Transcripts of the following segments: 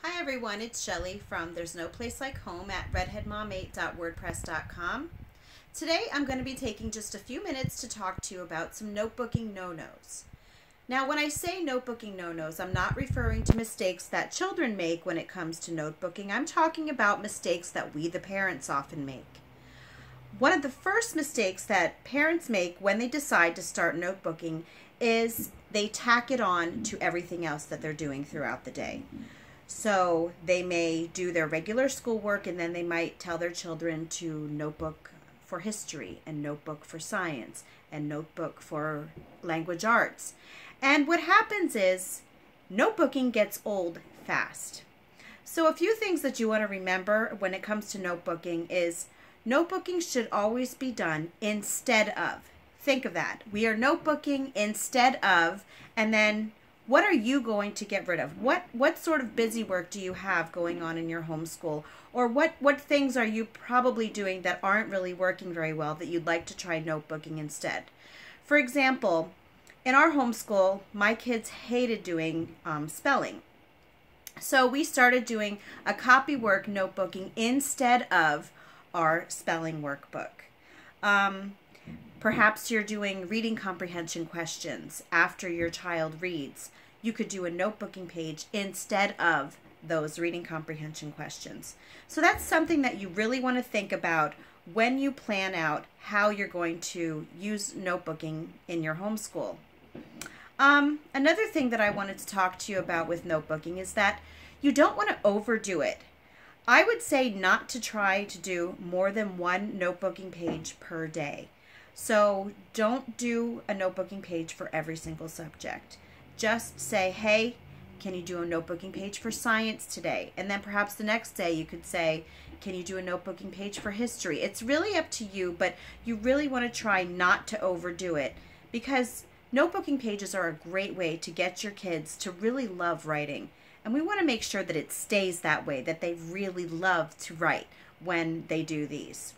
Hi everyone, it's Shelly from There's No Place Like Home at redheadmom8.wordpress.com. Today I'm going to be taking just a few minutes to talk to you about some notebooking no-nos. Now when I say notebooking no-nos, I'm not referring to mistakes that children make when it comes to notebooking. I'm talking about mistakes that we the parents often make. One of the first mistakes that parents make when they decide to start notebooking is they tack it on to everything else that they're doing throughout the day. So they may do their regular schoolwork and then they might tell their children to notebook for history and notebook for science and notebook for language arts. And what happens is notebooking gets old fast. So a few things that you want to remember when it comes to notebooking is notebooking should always be done instead of. Think of that. We are notebooking instead of, and then what are you going to get rid of? What sort of busy work do you have going on in your homeschool? Or what things are you probably doing that aren't really working very well that you'd like to try notebooking instead? For example, in our homeschool, my kids hated doing spelling. So we started doing a copywork notebooking instead of our spelling workbook. Perhaps you're doing reading comprehension questions after your child reads. You could do a notebooking page instead of those reading comprehension questions. So that's something that you really want to think about when you plan out how you're going to use notebooking in your homeschool. Another thing that I wanted to talk to you about with notebooking is that you don't want to overdo it. I would say not to try to do more than one notebooking page per day. So don't do a notebooking page for every single subject. Just say, hey, can you do a notebooking page for science today? And then perhaps the next day you could say, can you do a notebooking page for history? It's really up to you, but you really want to try not to overdo it because notebooking pages are a great way to get your kids to really love writing. And we want to make sure that it stays that way, that they really love to write when they do these.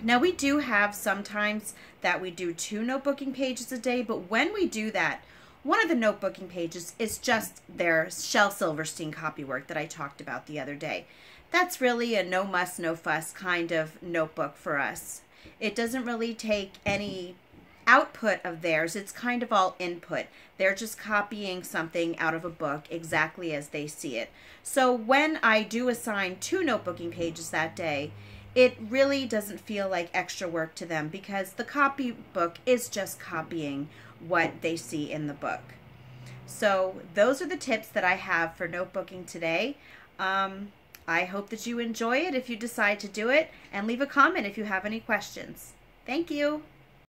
Now we do have sometimes that we do 2 notebooking pages a day, but when we do that, one of the notebooking pages is just their Shel Silverstein copywork that I talked about the other day. That's really a no muss, no fuss kind of notebook for us. It doesn't really take any output of theirs. It's kind of all input. They're just copying something out of a book exactly as they see it. So when I do assign 2 notebooking pages that day, it really doesn't feel like extra work to them because the copybook is just copying what they see in the book. So those are the tips that I have for notebooking today. I hope that you enjoy it if you decide to do it, and leave a comment if you have any questions. Thank you.